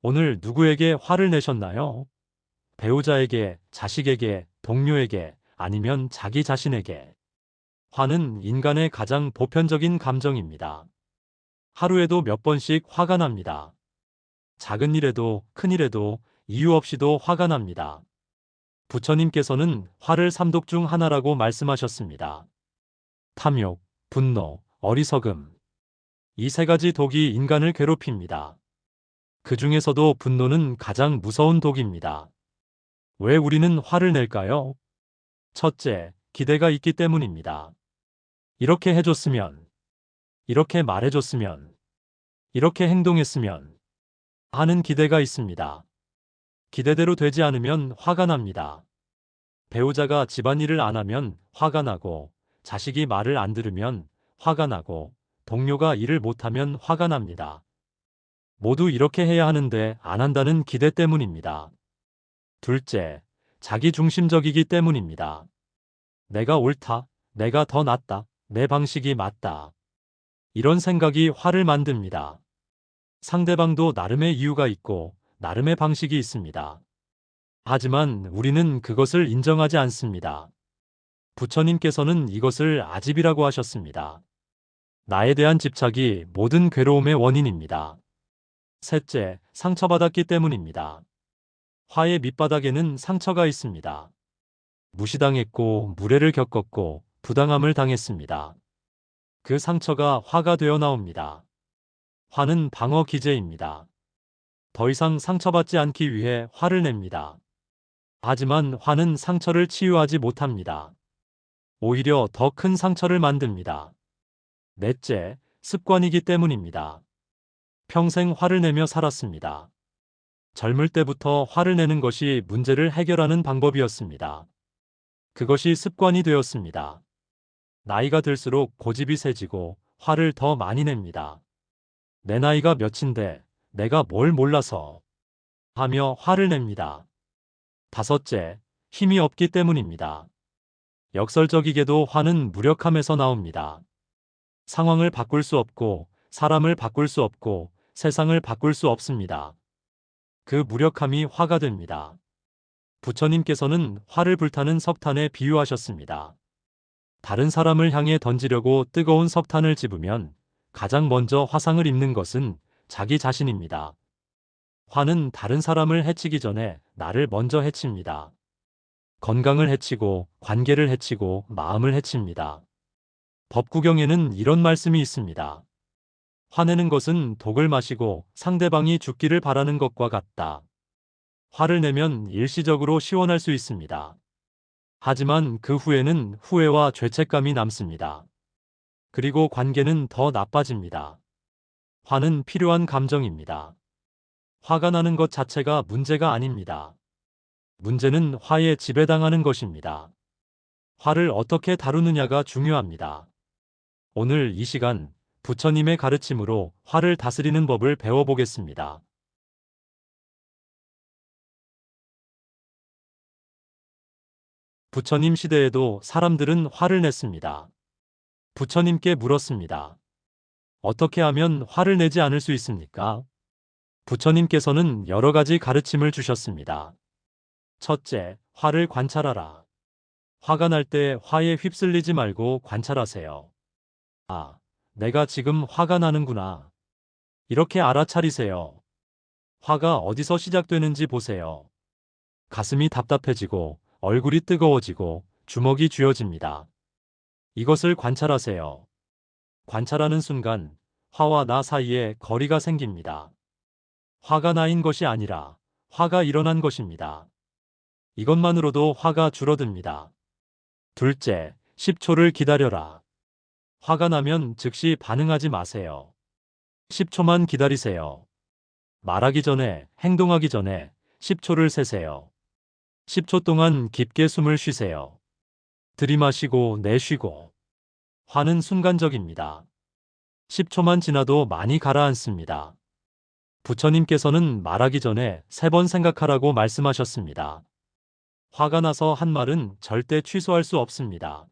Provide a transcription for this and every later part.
오늘 누구에게 화를 내셨나요? 배우자에게, 자식에게, 동료에게, 아니면 자기 자신에게. 화는 인간의 가장 보편적인 감정입니다. 하루에도 몇 번씩 화가 납니다. 작은 일에도 큰 일에도 이유 없이도 화가 납니다. 부처님께서는 화를 삼독 중 하나라고 말씀하셨습니다. 탐욕, 분노, 어리석음. 이 세 가지 독이 인간을 괴롭힙니다. 그 중에서도 분노는 가장 무서운 독입니다. 왜 우리는 화를 낼까요? 첫째, 기대가 있기 때문입니다. 이렇게 해줬으면, 이렇게 말해줬으면, 이렇게 행동했으면 하는 기대가 있습니다. 기대대로 되지 않으면 화가 납니다. 배우자가 집안일을 안 하면 화가 나고, 자식이 말을 안 들으면 화가 나고, 동료가 일을 못하면 화가 납니다. 모두 이렇게 해야 하는데 안 한다는 기대 때문입니다. 둘째, 자기 중심적이기 때문입니다. 내가 옳다, 내가 더 낫다, 내 방식이 맞다. 이런 생각이 화를 만듭니다. 상대방도 나름의 이유가 있고 나름의 방식이 있습니다. 하지만 우리는 그것을 인정하지 않습니다. 부처님께서는 이것을 아집이라고 하셨습니다. 나에 대한 집착이 모든 괴로움의 원인입니다. 셋째, 상처받았기 때문입니다. 화의 밑바닥에는 상처가 있습니다. 무시당했고 무례를 겪었고 부당함을 당했습니다. 그 상처가 화가 되어 나옵니다. 화는 방어 기제입니다. 더 이상 상처받지 않기 위해 화를 냅니다. 하지만 화는 상처를 치유하지 못합니다. 오히려 더 큰 상처를 만듭니다. 넷째, 습관이기 때문입니다. 평생 화를 내며 살았습니다. 젊을 때부터 화를 내는 것이 문제를 해결하는 방법이었습니다. 그것이 습관이 되었습니다. 나이가 들수록 고집이 세지고 화를 더 많이 냅니다. 내 나이가 몇인데 내가 뭘 몰라서 하며 화를 냅니다. 다섯째, 힘이 없기 때문입니다. 역설적이게도 화는 무력함에서 나옵니다. 상황을 바꿀 수 없고 사람을 바꿀 수 없고 세상을 바꿀 수 없습니다. 그 무력함이 화가 됩니다. 부처님께서는 화를 불타는 석탄에 비유하셨습니다. 다른 사람을 향해 던지려고 뜨거운 석탄을 집으면 가장 먼저 화상을 입는 것은 자기 자신입니다. 화는 다른 사람을 해치기 전에 나를 먼저 해칩니다. 건강을 해치고 관계를 해치고 마음을 해칩니다. 법구경에는 이런 말씀이 있습니다. 화내는 것은 독을 마시고 상대방이 죽기를 바라는 것과 같다. 화를 내면 일시적으로 시원할 수 있습니다. 하지만 그 후에는 후회와 죄책감이 남습니다. 그리고 관계는 더 나빠집니다. 화는 필요한 감정입니다. 화가 나는 것 자체가 문제가 아닙니다. 문제는 화에 지배당하는 것입니다. 화를 어떻게 다루느냐가 중요합니다. 오늘 이 시간 부처님의 가르침으로 화를 다스리는 법을 배워보겠습니다. 부처님 시대에도 사람들은 화를 냈습니다. 부처님께 물었습니다. 어떻게 하면 화를 내지 않을 수 있습니까? 부처님께서는 여러 가지 가르침을 주셨습니다. 첫째, 화를 관찰하라. 화가 날 때 화에 휩쓸리지 말고 관찰하세요. 아, 내가 지금 화가 나는구나. 이렇게 알아차리세요. 화가 어디서 시작되는지 보세요. 가슴이 답답해지고 얼굴이 뜨거워지고 주먹이 쥐어집니다. 이것을 관찰하세요. 관찰하는 순간 화와 나 사이에 거리가 생깁니다. 화가 나인 것이 아니라 화가 일어난 것입니다. 이것만으로도 화가 줄어듭니다. 둘째, 10초를 기다려라. 화가 나면 즉시 반응하지 마세요. 10초만 기다리세요. 말하기 전에, 행동하기 전에 10초를 세세요. 10초 동안 깊게 숨을 쉬세요. 들이마시고 내쉬고. 화는 순간적입니다. 10초만 지나도 많이 가라앉습니다. 부처님께서는 말하기 전에 3번 생각하라고 말씀하셨습니다. 화가 나서 한 말은 절대 취소할 수 없습니다.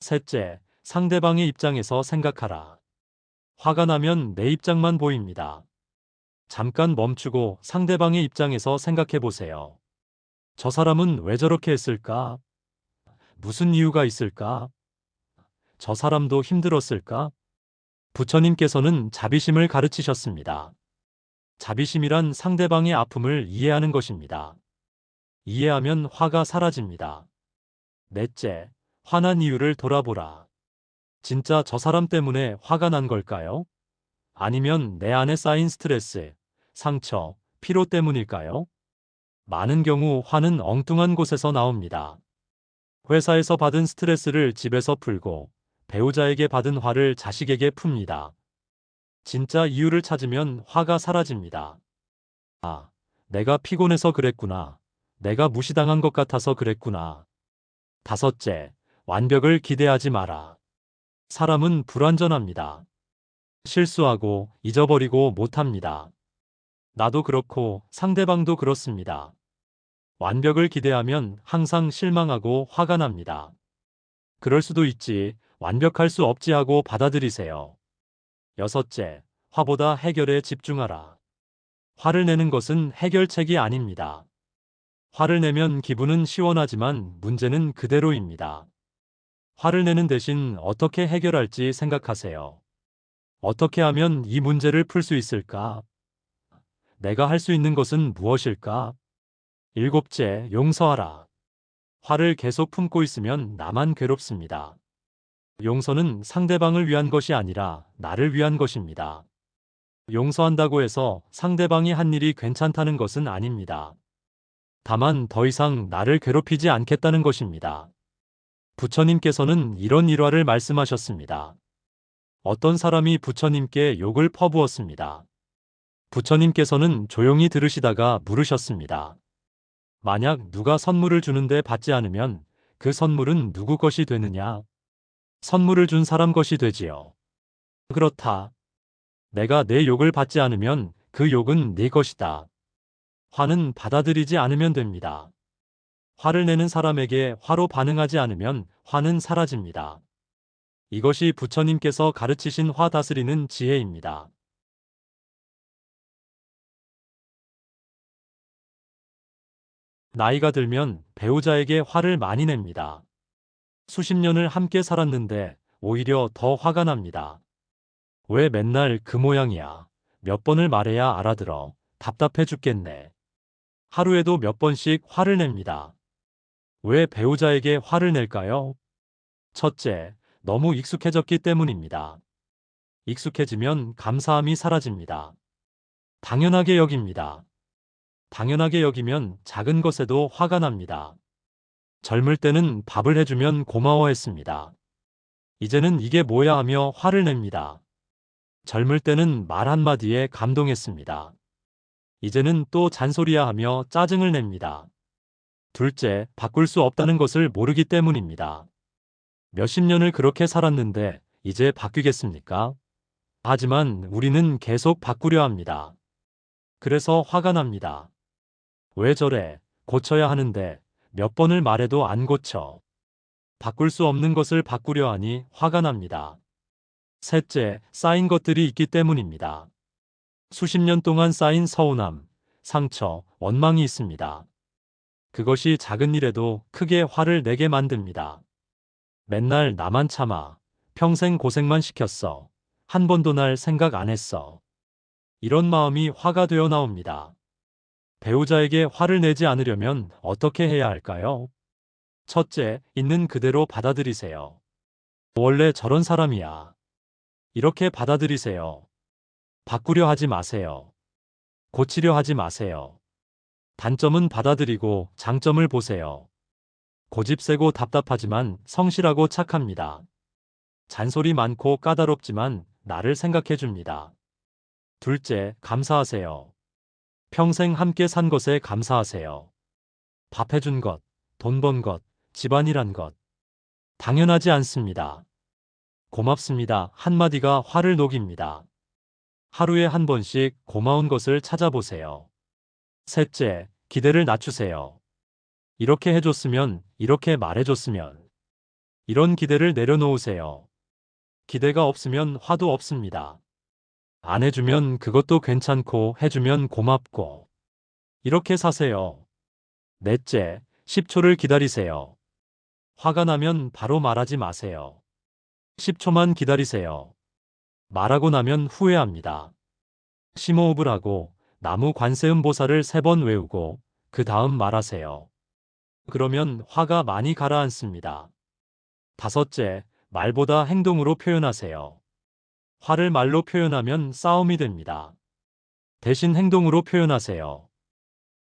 셋째, 상대방의 입장에서 생각하라. 화가 나면 내 입장만 보입니다. 잠깐 멈추고 상대방의 입장에서 생각해 보세요. 저 사람은 왜 저렇게 했을까? 무슨 이유가 있을까? 저 사람도 힘들었을까? 부처님께서는 자비심을 가르치셨습니다. 자비심이란 상대방의 아픔을 이해하는 것입니다. 이해하면 화가 사라집니다. 넷째, 화난 이유를 돌아보라. 진짜 저 사람 때문에 화가 난 걸까요? 아니면 내 안에 쌓인 스트레스, 상처, 피로 때문일까요? 많은 경우 화는 엉뚱한 곳에서 나옵니다. 회사에서 받은 스트레스를 집에서 풀고 배우자에게 받은 화를 자식에게 풉니다. 진짜 이유를 찾으면 화가 사라집니다. 아, 내가 피곤해서 그랬구나. 내가 무시당한 것 같아서 그랬구나. 다섯째, 완벽을 기대하지 마라. 사람은 불완전합니다. 실수하고 잊어버리고 못합니다. 나도 그렇고 상대방도 그렇습니다. 완벽을 기대하면 항상 실망하고 화가 납니다. 그럴 수도 있지, 완벽할 수 없지 하고 받아들이세요. 여섯째, 화보다 해결에 집중하라. 화를 내는 것은 해결책이 아닙니다. 화를 내면 기분은 시원하지만 문제는 그대로입니다. 화를 내는 대신 어떻게 해결할지 생각하세요. 어떻게 하면 이 문제를 풀 수 있을까? 내가 할 수 있는 것은 무엇일까? 일곱째, 용서하라. 화를 계속 품고 있으면 나만 괴롭습니다. 용서는 상대방을 위한 것이 아니라 나를 위한 것입니다. 용서한다고 해서 상대방이 한 일이 괜찮다는 것은 아닙니다. 다만 더 이상 나를 괴롭히지 않겠다는 것입니다. 부처님께서는 이런 일화를 말씀하셨습니다. 어떤 사람이 부처님께 욕을 퍼부었습니다. 부처님께서는 조용히 들으시다가 물으셨습니다. 만약 누가 선물을 주는데 받지 않으면 그 선물은 누구 것이 되느냐? 선물을 준 사람 것이 되지요. 그렇다. 내가 내 욕을 받지 않으면 그 욕은 네 것이다. 화는 받아들이지 않으면 됩니다. 화를 내는 사람에게 화로 반응하지 않으면 화는 사라집니다. 이것이 부처님께서 가르치신 화 다스리는 지혜입니다. 나이가 들면 배우자에게 화를 많이 냅니다. 수십 년을 함께 살았는데 오히려 더 화가 납니다. 왜 맨날 그 모양이야? 몇 번을 말해야 알아들어. 답답해 죽겠네. 하루에도 몇 번씩 화를 냅니다. 왜 배우자에게 화를 낼까요? 첫째, 너무 익숙해졌기 때문입니다. 익숙해지면 감사함이 사라집니다. 당연하게 여깁니다. 당연하게 여기면 작은 것에도 화가 납니다. 젊을 때는 밥을 해주면 고마워했습니다. 이제는 이게 뭐야 하며 화를 냅니다. 젊을 때는 말 한마디에 감동했습니다. 이제는 또 잔소리야 하며 짜증을 냅니다. 둘째, 바꿀 수 없다는 것을 모르기 때문입니다. 몇십 년을 그렇게 살았는데 이제 바뀌겠습니까? 하지만 우리는 계속 바꾸려 합니다. 그래서 화가 납니다. 왜 저래? 고쳐야 하는데 몇 번을 말해도 안 고쳐. 바꿀 수 없는 것을 바꾸려 하니 화가 납니다. 셋째, 쌓인 것들이 있기 때문입니다. 수십 년 동안 쌓인 서운함, 상처, 원망이 있습니다. 그것이 작은 일에도 크게 화를 내게 만듭니다. 맨날 나만 참아. 평생 고생만 시켰어. 한 번도 날 생각 안 했어. 이런 마음이 화가 되어 나옵니다. 배우자에게 화를 내지 않으려면 어떻게 해야 할까요? 첫째, 있는 그대로 받아들이세요. 원래 저런 사람이야. 이렇게 받아들이세요. 바꾸려 하지 마세요. 고치려 하지 마세요. 단점은 받아들이고 장점을 보세요. 고집세고 답답하지만 성실하고 착합니다. 잔소리 많고 까다롭지만 나를 생각해 줍니다. 둘째, 감사하세요. 평생 함께 산 것에 감사하세요. 밥 해준 것, 돈 번 것, 집안일한 것. 당연하지 않습니다. 고맙습니다. 한마디가 화를 녹입니다. 하루에 한 번씩 고마운 것을 찾아보세요. 셋째, 기대를 낮추세요. 이렇게 해줬으면, 이렇게 말해줬으면. 이런 기대를 내려놓으세요. 기대가 없으면 화도 없습니다. 안 해주면 그것도 괜찮고 해주면 고맙고. 이렇게 사세요. 넷째, 10초를 기다리세요. 화가 나면 바로 말하지 마세요. 10초만 기다리세요. 말하고 나면 후회합니다. 심호흡을 하고 나무 관세음보살을 3번 외우고 그 다음 말하세요. 그러면 화가 많이 가라앉습니다. 다섯째, 말보다 행동으로 표현하세요. 화를 말로 표현하면 싸움이 됩니다. 대신 행동으로 표현하세요.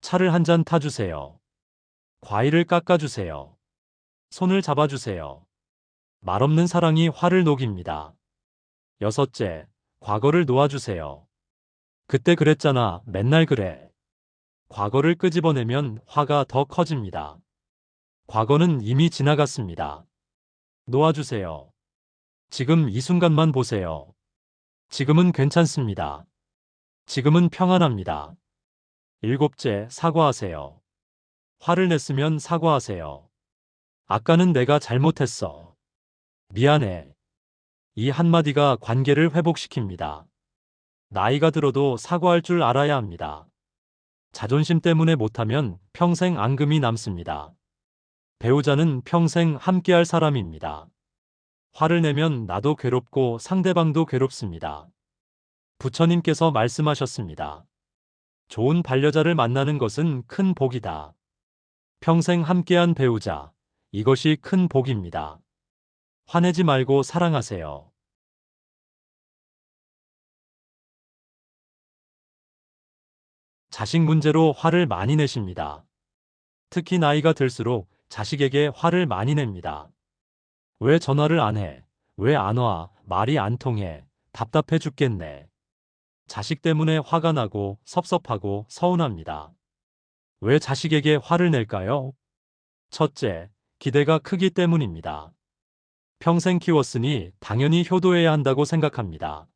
차를 한 잔 타주세요. 과일을 깎아주세요. 손을 잡아주세요. 말없는 사랑이 화를 녹입니다. 여섯째, 과거를 놓아주세요. 그때 그랬잖아, 맨날 그래. 과거를 끄집어내면 화가 더 커집니다. 과거는 이미 지나갔습니다. 놓아주세요. 지금 이 순간만 보세요. 지금은 괜찮습니다. 지금은 평안합니다. 일곱째, 사과하세요. 화를 냈으면 사과하세요. 아까는 내가 잘못했어. 미안해. 이 한마디가 관계를 회복시킵니다. 나이가 들어도 사과할 줄 알아야 합니다. 자존심 때문에 못하면 평생 앙금이 남습니다. 배우자는 평생 함께할 사람입니다. 화를 내면 나도 괴롭고 상대방도 괴롭습니다. 부처님께서 말씀하셨습니다. 좋은 반려자를 만나는 것은 큰 복이다. 평생 함께한 배우자, 이것이 큰 복입니다. 화내지 말고 사랑하세요. 자식 문제로 화를 많이 내십니다. 특히 나이가 들수록 자식에게 화를 많이 냅니다. 왜 전화를 안 해? 왜 안 와? 말이 안 통해. 답답해 죽겠네. 자식 때문에 화가 나고 섭섭하고 서운합니다. 왜 자식에게 화를 낼까요? 첫째, 기대가 크기 때문입니다. 평생 키웠으니 당연히 효도해야 한다고 생각합니다.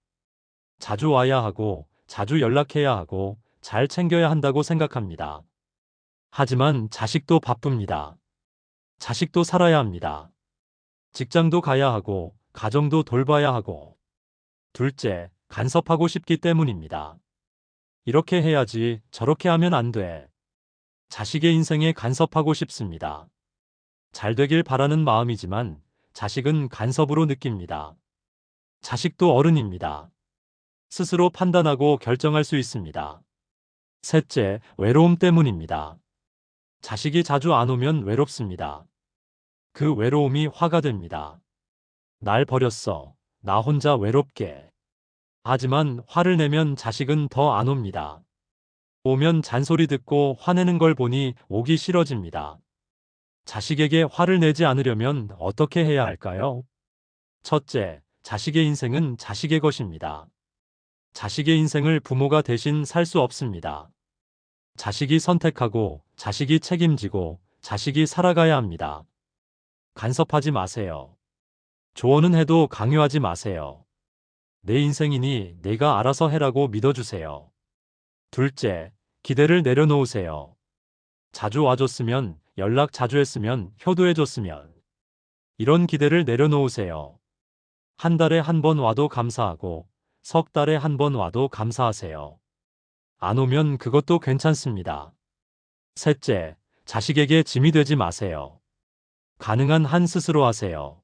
자주 와야 하고, 자주 연락해야 하고, 잘 챙겨야 한다고 생각합니다. 하지만 자식도 바쁩니다. 자식도 살아야 합니다. 직장도 가야 하고, 가정도 돌봐야 하고. 둘째, 간섭하고 싶기 때문입니다. 이렇게 해야지, 저렇게 하면 안 돼. 자식의 인생에 간섭하고 싶습니다. 잘 되길 바라는 마음이지만 자식은 간섭으로 느낍니다. 자식도 어른입니다. 스스로 판단하고 결정할 수 있습니다. 셋째, 외로움 때문입니다. 자식이 자주 안 오면 외롭습니다. 그 외로움이 화가 됩니다. 날 버렸어. 나 혼자 외롭게. 하지만 화를 내면 자식은 더 안 옵니다. 오면 잔소리 듣고 화내는 걸 보니 오기 싫어집니다. 자식에게 화를 내지 않으려면 어떻게 해야 할까요? 첫째, 자식의 인생은 자식의 것입니다. 자식의 인생을 부모가 대신 살 수 없습니다. 자식이 선택하고, 자식이 책임지고, 자식이 살아가야 합니다. 간섭하지 마세요. 조언은 해도 강요하지 마세요. 내 인생이니 내가 알아서 해라고 믿어주세요. 둘째, 기대를 내려놓으세요. 자주 와줬으면, 연락 자주 했으면, 효도해줬으면. 이런 기대를 내려놓으세요. 한 달에 한 번 와도 감사하고, 석 달에 한 번 와도 감사하세요. 안 오면 그것도 괜찮습니다. 셋째, 자식에게 짐이 되지 마세요. 가능한 한 스스로 하세요.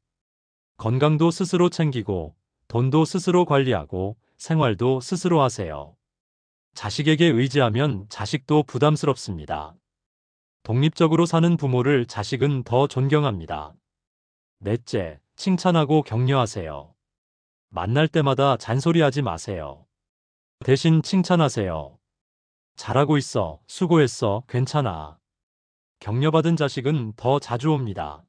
건강도 스스로 챙기고, 돈도 스스로 관리하고, 생활도 스스로 하세요. 자식에게 의지하면 자식도 부담스럽습니다. 독립적으로 사는 부모를 자식은 더 존경합니다. 넷째, 칭찬하고 격려하세요. 만날 때마다 잔소리하지 마세요. 대신 칭찬하세요. 잘하고 있어, 수고했어, 괜찮아. 격려받은 자식은 더 자주 옵니다.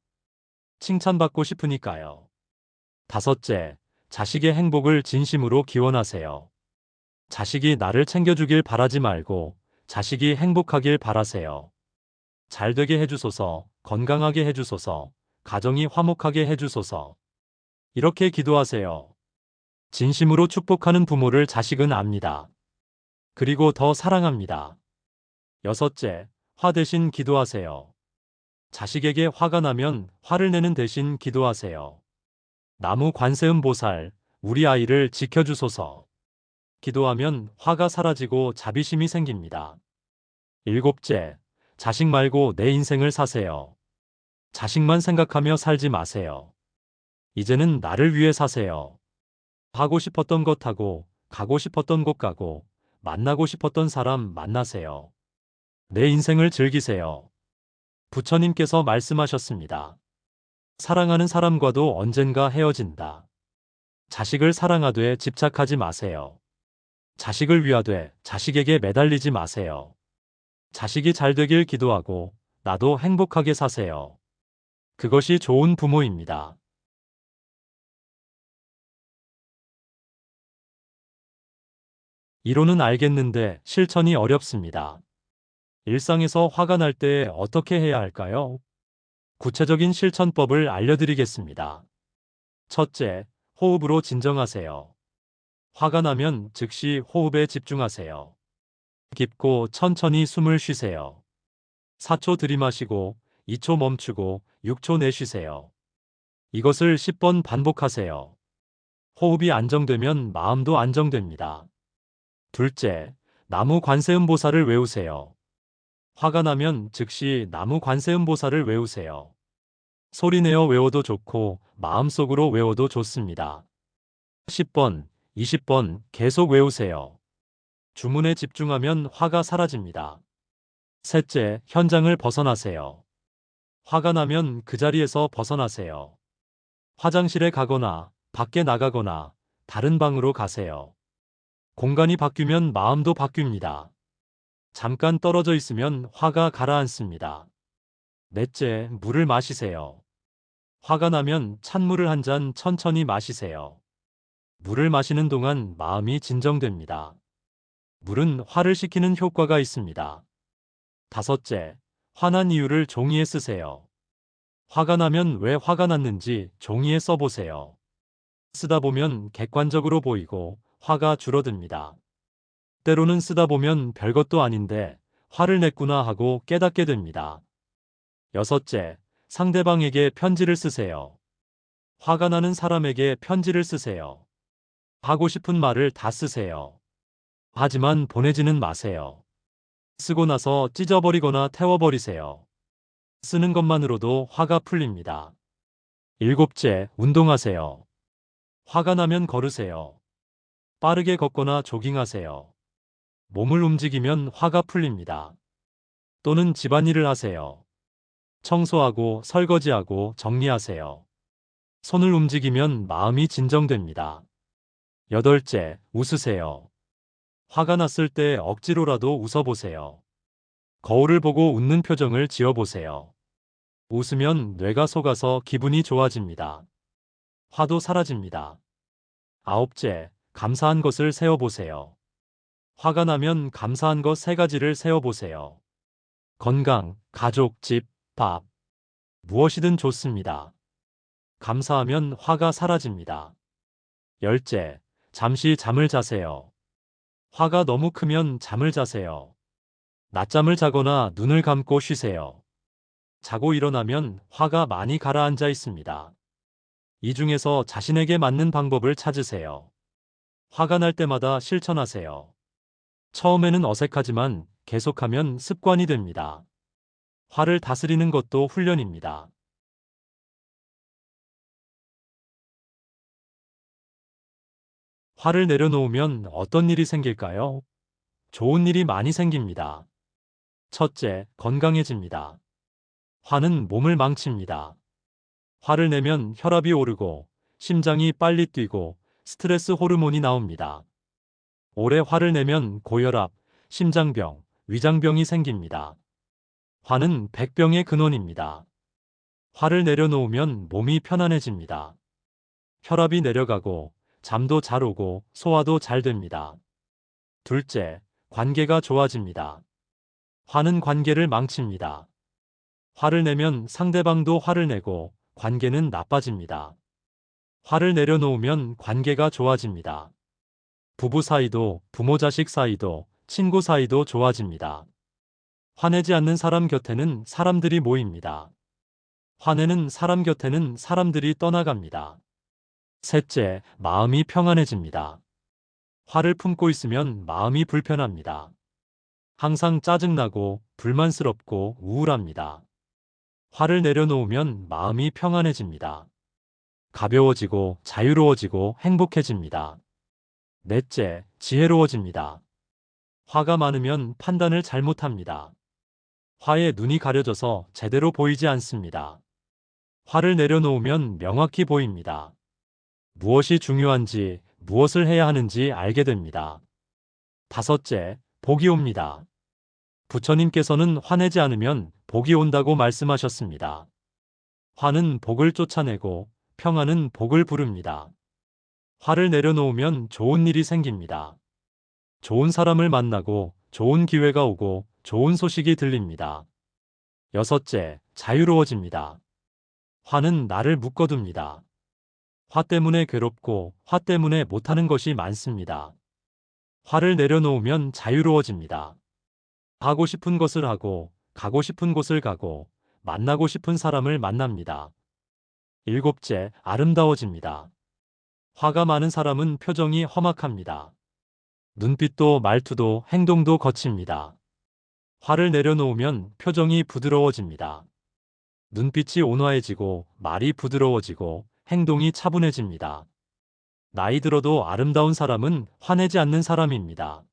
칭찬받고 싶으니까요. 다섯째, 자식의 행복을 진심으로 기원하세요. 자식이 나를 챙겨주길 바라지 말고 자식이 행복하길 바라세요. 잘 되게 해주소서, 건강하게 해주소서, 가정이 화목하게 해주소서. 이렇게 기도하세요. 진심으로 축복하는 부모를 자식은 압니다. 그리고 더 사랑합니다. 여섯째, 화 대신 기도하세요. 자식에게 화가 나면 화를 내는 대신 기도하세요. 나무 관세음보살, 우리 아이를 지켜주소서. 기도하면 화가 사라지고 자비심이 생깁니다. 일곱째, 자식 말고 내 인생을 사세요. 자식만 생각하며 살지 마세요. 이제는 나를 위해 사세요. 하고 싶었던 것 하고, 가고 싶었던 곳 가고, 만나고 싶었던 사람 만나세요. 내 인생을 즐기세요. 부처님께서 말씀하셨습니다. 사랑하는 사람과도 언젠가 헤어진다. 자식을 사랑하되 집착하지 마세요. 자식을 위하되 자식에게 매달리지 마세요. 자식이 잘 되길 기도하고 나도 행복하게 사세요. 그것이 좋은 부모입니다. 이론은 알겠는데 실천이 어렵습니다. 일상에서 화가 날 때 어떻게 해야 할까요? 구체적인 실천법을 알려드리겠습니다. 첫째, 호흡으로 진정하세요. 화가 나면 즉시 호흡에 집중하세요. 깊고 천천히 숨을 쉬세요. 4초 들이마시고 2초 멈추고 6초 내쉬세요. 이것을 10번 반복하세요. 호흡이 안정되면 마음도 안정됩니다. 둘째, 나무 관세음보살을 외우세요. 화가 나면 즉시 나무 관세음보살을 외우세요. 소리내어 외워도 좋고 마음속으로 외워도 좋습니다. 10번, 20번 계속 외우세요. 주문에 집중하면 화가 사라집니다. 셋째, 현장을 벗어나세요. 화가 나면 그 자리에서 벗어나세요. 화장실에 가거나 밖에 나가거나 다른 방으로 가세요. 공간이 바뀌면 마음도 바뀝니다. 잠깐 떨어져 있으면 화가 가라앉습니다. 넷째, 물을 마시세요. 화가 나면 찬물을 한 잔 천천히 마시세요. 물을 마시는 동안 마음이 진정됩니다. 물은 화를 식히는 효과가 있습니다. 다섯째, 화난 이유를 종이에 쓰세요. 화가 나면 왜 화가 났는지 종이에 써보세요. 쓰다 보면 객관적으로 보이고 화가 줄어듭니다. 때로는 쓰다 보면 별것도 아닌데 화를 냈구나 하고 깨닫게 됩니다. 여섯째, 상대방에게 편지를 쓰세요. 화가 나는 사람에게 편지를 쓰세요. 하고 싶은 말을 다 쓰세요. 하지만 보내지는 마세요. 쓰고 나서 찢어버리거나 태워버리세요. 쓰는 것만으로도 화가 풀립니다. 일곱째, 운동하세요. 화가 나면 걸으세요. 빠르게 걷거나 조깅하세요. 몸을 움직이면 화가 풀립니다. 또는 집안일을 하세요. 청소하고 설거지하고 정리하세요. 손을 움직이면 마음이 진정됩니다. 여덟째, 웃으세요. 화가 났을 때 억지로라도 웃어보세요. 거울을 보고 웃는 표정을 지어보세요. 웃으면 뇌가 속아서 기분이 좋아집니다. 화도 사라집니다. 아홉째, 감사한 것을 세어보세요. 화가 나면 감사한 것 세 가지를 세어보세요. 건강, 가족, 집, 밥. 무엇이든 좋습니다. 감사하면 화가 사라집니다. 열째, 잠시 잠을 자세요. 화가 너무 크면 잠을 자세요. 낮잠을 자거나 눈을 감고 쉬세요. 자고 일어나면 화가 많이 가라앉아 있습니다. 이 중에서 자신에게 맞는 방법을 찾으세요. 화가 날 때마다 실천하세요. 처음에는 어색하지만 계속하면 습관이 됩니다. 화를 다스리는 것도 훈련입니다. 화를 내려놓으면 어떤 일이 생길까요? 좋은 일이 많이 생깁니다. 첫째, 건강해집니다. 화는 몸을 망칩니다. 화를 내면 혈압이 오르고 심장이 빨리 뛰고 스트레스 호르몬이 나옵니다. 오래 화를 내면 고혈압, 심장병, 위장병이 생깁니다. 화는 백병의 근원입니다. 화를 내려놓으면 몸이 편안해집니다. 혈압이 내려가고 잠도 잘 오고 소화도 잘 됩니다. 둘째, 관계가 좋아집니다. 화는 관계를 망칩니다. 화를 내면 상대방도 화를 내고 관계는 나빠집니다. 화를 내려놓으면 관계가 좋아집니다. 부부 사이도, 부모 자식 사이도, 친구 사이도 좋아집니다. 화내지 않는 사람 곁에는 사람들이 모입니다. 화내는 사람 곁에는 사람들이 떠나갑니다. 셋째, 마음이 평안해집니다. 화를 품고 있으면 마음이 불편합니다. 항상 짜증나고 불만스럽고 우울합니다. 화를 내려놓으면 마음이 평안해집니다. 가벼워지고 자유로워지고 행복해집니다. 넷째, 지혜로워집니다. 화가 많으면 판단을 잘못합니다. 화에 눈이 가려져서 제대로 보이지 않습니다. 화를 내려놓으면 명확히 보입니다. 무엇이 중요한지, 무엇을 해야 하는지 알게 됩니다. 다섯째, 복이 옵니다. 부처님께서는 화내지 않으면 복이 온다고 말씀하셨습니다. 화는 복을 쫓아내고 평안은 복을 부릅니다. 화를 내려놓으면 좋은 일이 생깁니다. 좋은 사람을 만나고 좋은 기회가 오고 좋은 소식이 들립니다. 여섯째, 자유로워집니다. 화는 나를 묶어둡니다. 화 때문에 괴롭고 화 때문에 못하는 것이 많습니다. 화를 내려놓으면 자유로워집니다. 하고 싶은 것을 하고 가고 싶은 곳을 가고 만나고 싶은 사람을 만납니다. 일곱째, 아름다워집니다. 화가 많은 사람은 표정이 험악합니다. 눈빛도 말투도 행동도 거칩니다. 화를 내려놓으면 표정이 부드러워집니다. 눈빛이 온화해지고 말이 부드러워지고 행동이 차분해집니다. 나이 들어도 아름다운 사람은 화내지 않는 사람입니다.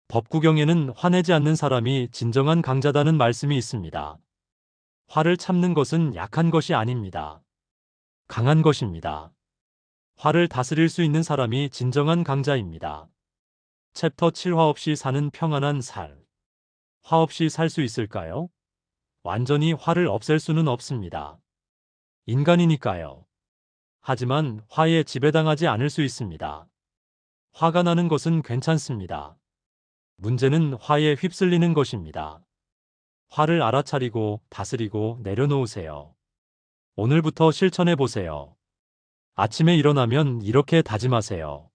법구경에는 화내지 않는 사람이 진정한 강자다는 말씀이 있습니다. 화를 참는 것은 약한 것이 아닙니다. 강한 것입니다. 화를 다스릴 수 있는 사람이 진정한 강자입니다. 챕터 7 화 없이 사는 평안한 살. 화 없이 살 수 있을까요? 완전히 화를 없앨 수는 없습니다. 인간이니까요. 하지만 화에 지배당하지 않을 수 있습니다. 화가 나는 것은 괜찮습니다. 문제는 화에 휩쓸리는 것입니다. 화를 알아차리고 다스리고 내려놓으세요. 오늘부터 실천해 보세요. 아침에 일어나면 이렇게 다짐하세요.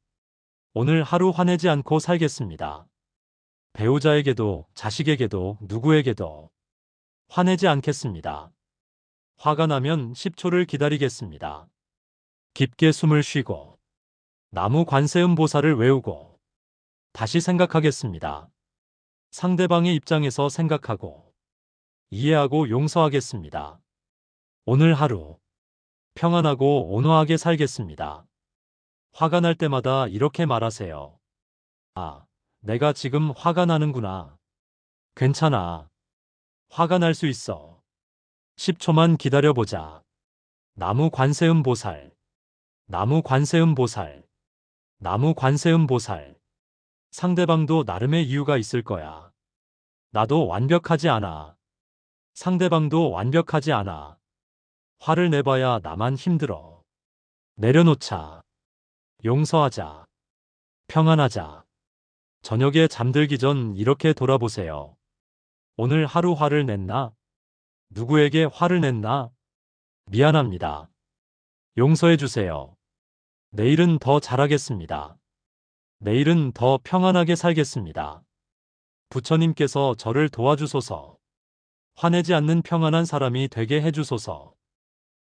오늘 하루 화내지 않고 살겠습니다. 배우자에게도 자식에게도 누구에게도 화내지 않겠습니다. 화가 나면 10초를 기다리겠습니다. 깊게 숨을 쉬고 나무 관세음 보살을 외우고 다시 생각하겠습니다. 상대방의 입장에서 생각하고 이해하고 용서하겠습니다. 오늘 하루 평안하고 온화하게 살겠습니다. 화가 날 때마다 이렇게 말하세요. 아, 내가 지금 화가 나는구나. 괜찮아. 화가 날 수 있어. 10초만 기다려보자. 나무 관세음 보살. 나무 관세음 보살. 나무 관세음 보살. 상대방도 나름의 이유가 있을 거야. 나도 완벽하지 않아. 상대방도 완벽하지 않아. 화를 내봐야 나만 힘들어. 내려놓자. 용서하자. 평안하자. 저녁에 잠들기 전 이렇게 돌아보세요. 오늘 하루 화를 냈나? 누구에게 화를 냈나? 미안합니다. 용서해 주세요. 내일은 더 잘하겠습니다. 내일은 더 평안하게 살겠습니다. 부처님께서 저를 도와주소서. 화내지 않는 평안한 사람이 되게 해주소서.